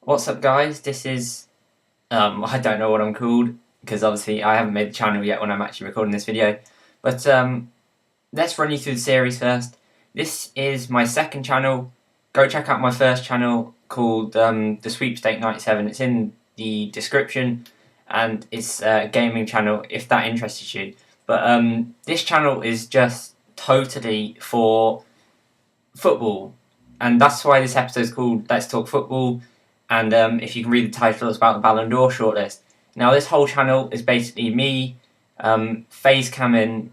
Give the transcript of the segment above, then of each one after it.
What's up, guys? This is I don't know what I'm called because obviously I haven't made the channel yet when I'm actually recording this video. But let's run you through the series first. This is my second channel. Go check out my first channel called the Sweepstake 97. It's in the description, and it's a gaming channel if that interests you. But this channel is just totally for football, and that's why this episode is called Let's Talk Football. And if you can read the title, it's about the Ballon d'Or shortlist. Now, this whole channel is basically me phase camming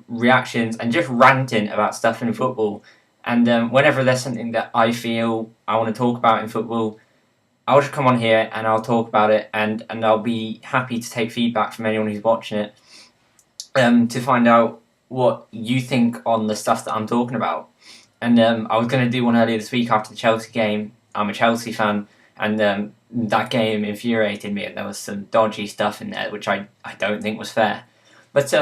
reactions and just ranting about stuff in football. And whenever there's something that I feel I want to talk about in football, I'll just come on here and I'll talk about it, and I'll be happy to take feedback from anyone who's watching it to find out what you think on the stuff that I'm talking about. And I was going to do one earlier this week after the Chelsea game. I'm a Chelsea fan, and that game infuriated me, and there was some dodgy stuff in there which I don't think was fair. But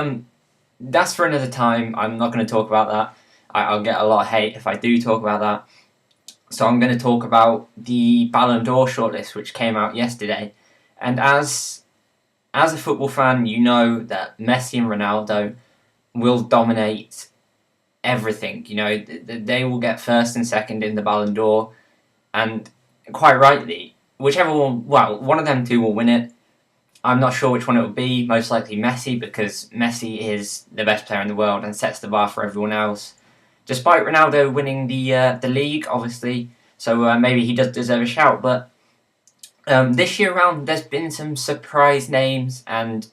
that's for another time. I'm not going to talk about that. I'll get a lot of hate if I do talk about that. So I'm going to talk about the Ballon d'Or shortlist, which came out yesterday. And as a football fan, you know that Messi and Ronaldo will dominate everything. You know, they will get first and second in the Ballon d'Or. And quite rightly, whichever one, well, one of them two will win it. I'm not sure which one it will be, most likely Messi, because Messi is the best player in the world and sets the bar for everyone else. Despite Ronaldo winning the league, obviously, so maybe he does deserve a shout. But this year around, there's been some surprise names, and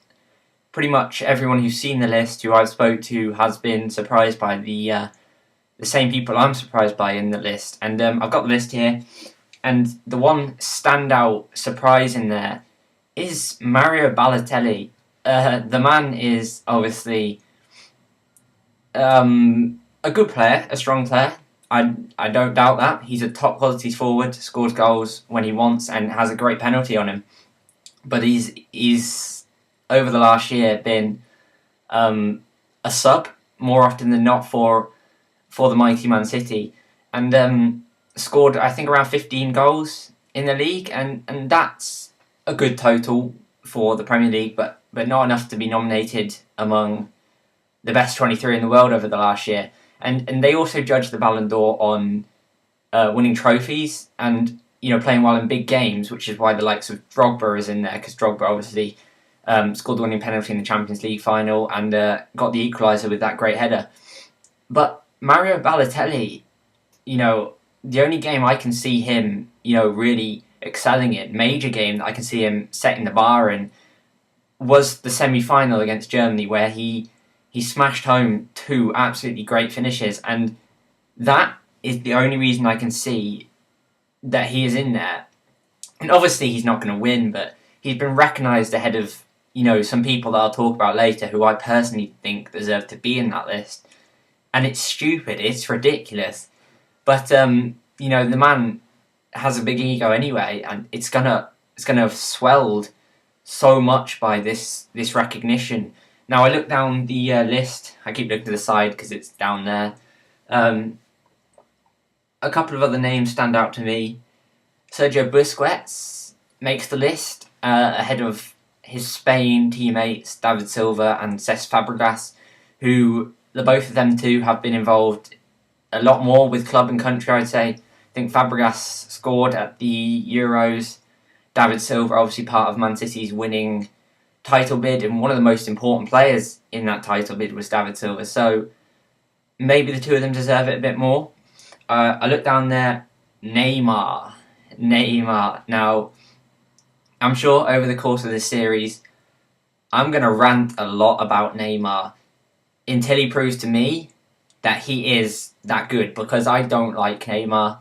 pretty much everyone who's seen the list, who I've spoke to, has been surprised by the same people I'm surprised by in the list. And I've got the list here, and the one standout surprise in there is Mario Balotelli. The man is obviously a good player, a strong player. I don't doubt that. He's a top quality forward, scores goals when he wants, and has a great penalty on him. But he's over the last year been a sub more often than not for the mighty Man City, and scored, I think, around 15 goals in the league, and that's a good total for the Premier League, but not enough to be nominated among the best 23 in the world over the last year. And they also judge the Ballon d'Or on winning trophies and, you know, playing well in big games, which is why the likes of Drogba is in there, because Drogba obviously scored the winning penalty in the Champions League final and got the equaliser with that great header. But Mario Balotelli, you know, the only game I can see him, you know, really excelling in, major game that I can see him setting the bar in, was the semi-final against Germany, where he smashed home two absolutely great finishes, and that is the only reason I can see that he is in there. And obviously he's not going to win, but he's been recognised ahead of, you know, some people that I'll talk about later, who I personally think deserve to be in that list. And it's stupid, it's ridiculous. But you know, the man has a big ego anyway, and it's gonna have swelled so much by this recognition. Now, I look down the list. I keep looking to the side because it's down there. A couple of other names stand out to me. Sergio Busquets makes the list ahead of his Spain teammates David Silva and Cesc Fabregas, who the both of them two have been involved a lot more with club and country, I'd say. I think Fabregas scored at the Euros. David Silva, obviously part of Man City's winning title bid, and one of the most important players in that title bid was David Silva. So maybe the two of them deserve it a bit more. I look down there, Neymar. Now, I'm sure over the course of this series, I'm going to rant a lot about Neymar until he proves to me that he is that good, because I don't like Neymar.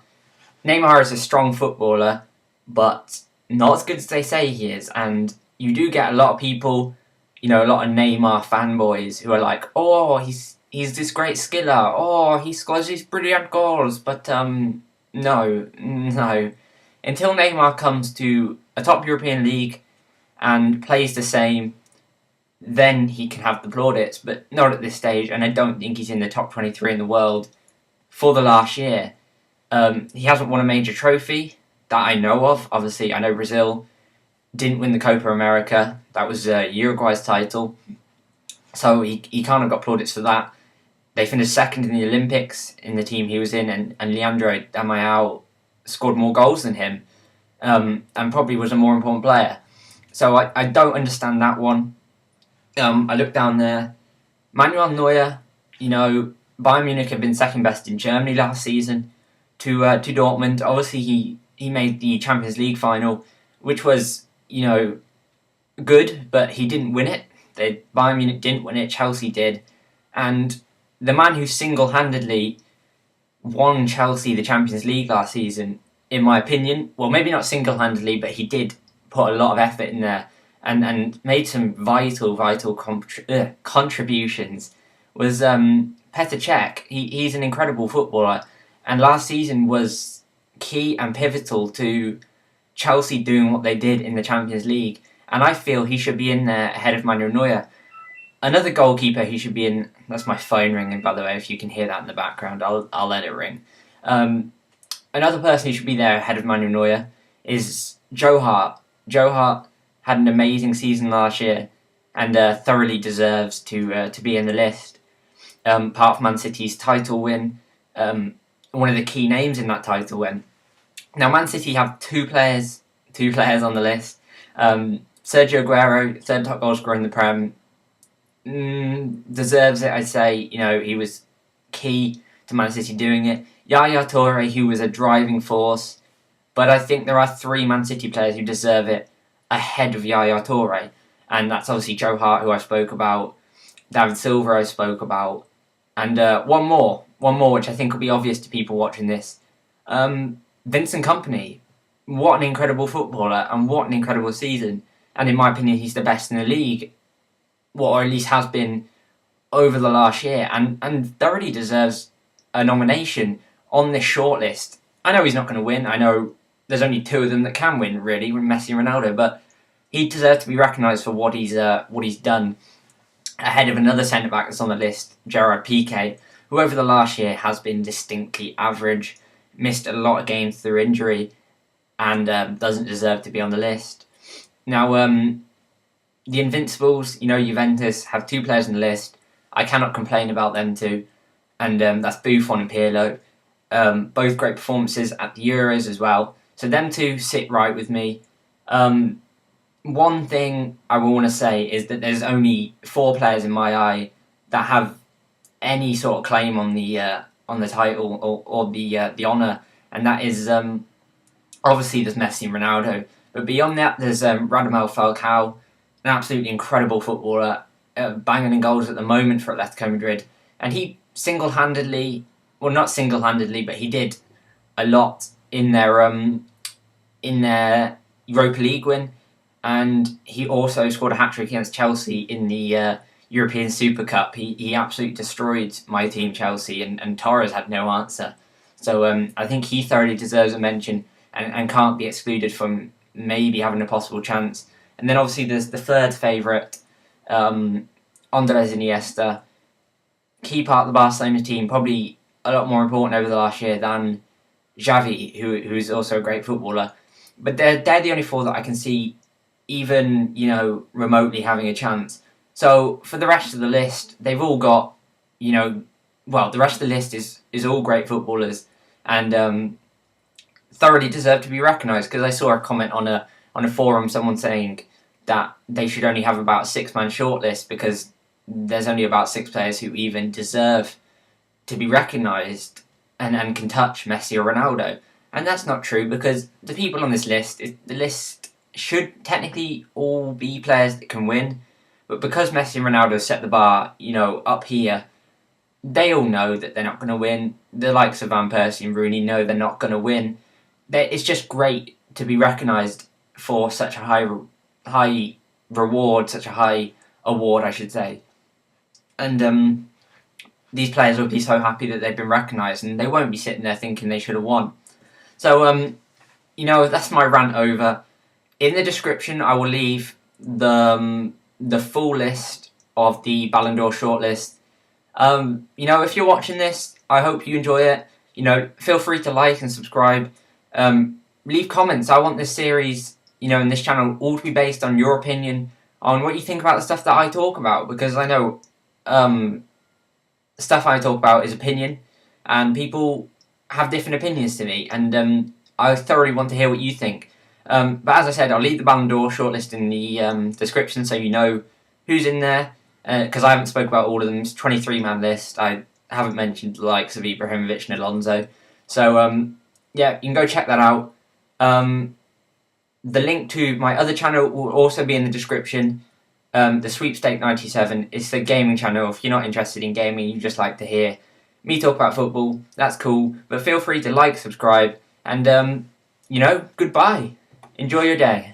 Neymar is a strong footballer, but not as good as they say he is, and you do get a lot of people, you know, a lot of Neymar fanboys who are like, oh, he's this great skiller, oh, he scores these brilliant goals, but no. Until Neymar comes to a top European league and plays the same, then he can have the plaudits, but not at this stage, and I don't think he's in the top 23 in the world for the last year. He hasn't won a major trophy, that I know of. Obviously, I know Brazil didn't win the Copa America. That was Uruguay's title. So he kind of got plaudits for that. They finished second in the Olympics in the team he was in, and Leandro Damiao scored more goals than him, and probably was a more important player. So I don't understand that one. I look down there. Manuel Neuer, Bayern Munich have been second best in Germany last season to Dortmund. Obviously, he made the Champions League final, which was, good, but he didn't win it. Bayern Munich didn't win it, Chelsea did. And the man who single-handedly won Chelsea the Champions League last season, in my opinion, well, maybe not single-handedly, but he did put a lot of effort in there and made some vital contributions, was Petr Cech. He's an incredible footballer, and last season was key and pivotal to Chelsea doing what they did in the Champions League, and I feel he should be in there ahead of Manuel Neuer. Another goalkeeper he should be in, that's my phone ringing, by the way, if you can hear that in the background, I'll let it ring. Another person who should be there ahead of Manuel Neuer is Joe Hart. Joe Hart had an amazing season last year and thoroughly deserves to be in the list. Part of Man City's title win, one of the key names in that title win. Now, Man City have two players on the list. Sergio Aguero, third top goal scorer in the Prem, deserves it, I'd say. He was key to Man City doing it. Yaya Toure, who was a driving force. But I think there are three Man City players who deserve it ahead of Yaya Toure. And that's obviously Joe Hart, who I spoke about, David Silva I spoke about, and one more, which I think will be obvious to people watching this. Vincent Kompany. What an incredible footballer, and what an incredible season. And in my opinion, he's the best in the league, or at least has been over the last year, and thoroughly deserves a nomination on this shortlist. I know he's not going to win. I know there's only two of them that can win, really, Messi and Ronaldo, but he deserves to be recognised for what he's done ahead of another centre-back that's on the list, Gerard Pique, who over the last year has been distinctly average, missed a lot of games through injury, and doesn't deserve to be on the list. Now, the Invincibles, Juventus, have two players on the list. I cannot complain about them too, and that's Buffon and Pirlo. Both great performances at the Euros as well. So them two sit right with me. One thing I will want to say is that there's only four players in my eye that have any sort of claim on the title or the honour, and that is obviously there's Messi and Ronaldo, but beyond that there's Radamel Falcao, an absolutely incredible footballer, banging in goals at the moment for Atletico Madrid, and he single-handedly, well not single-handedly, but he did a lot in their Europa League win. And he also scored a hat-trick against Chelsea in the European Super Cup. He absolutely destroyed my team, Chelsea, and Torres had no answer. So I think he thoroughly deserves a mention and can't be excluded from maybe having a possible chance. And then obviously there's the third favourite, Andres Iniesta. Key part of the Barcelona team, probably a lot more important over the last year than Xavi, who's also a great footballer. But they're the only four that I can see even, remotely having a chance. So for the rest of the list, they've all got, the rest of the list is all great footballers and thoroughly deserve to be recognised, because I saw a comment on a forum, someone saying that they should only have about a 6-man shortlist because there's only about 6 players who even deserve to be recognised and can touch Messi or Ronaldo. And that's not true, because the people on this list, the list should technically all be players that can win, but because Messi and Ronaldo set the bar, up here, they all know that they're not going to win. The likes of Van Persie and Rooney know they're not going to win. It's just great to be recognised for such a high reward, such a high award, I should say. And these players will be so happy that they've been recognised, and they won't be sitting there thinking they should have won. So, that's my rant over. In the description, I will leave the full list of the Ballon d'Or shortlist. If you're watching this, I hope you enjoy it. Feel free to like and subscribe. leave comments. I want this series, in this channel, all to be based on your opinion on what you think about the stuff that I talk about, because I know stuff I talk about is opinion, and people have different opinions to me, and I thoroughly want to hear what you think. But as I said, I'll leave the Ballon d'Or shortlist in the description so you know who's in there, because I haven't spoke about all of them. It's a 23-man list. I haven't mentioned the likes of Ibrahimovic and Alonso. So, yeah, you can go check that out. The link to my other channel will also be in the description. The Sweepstake 97 is the gaming channel. If you're not interested in gaming, you just like to hear me talk about football, that's cool. But feel free to like, subscribe, and, goodbye. Enjoy your day.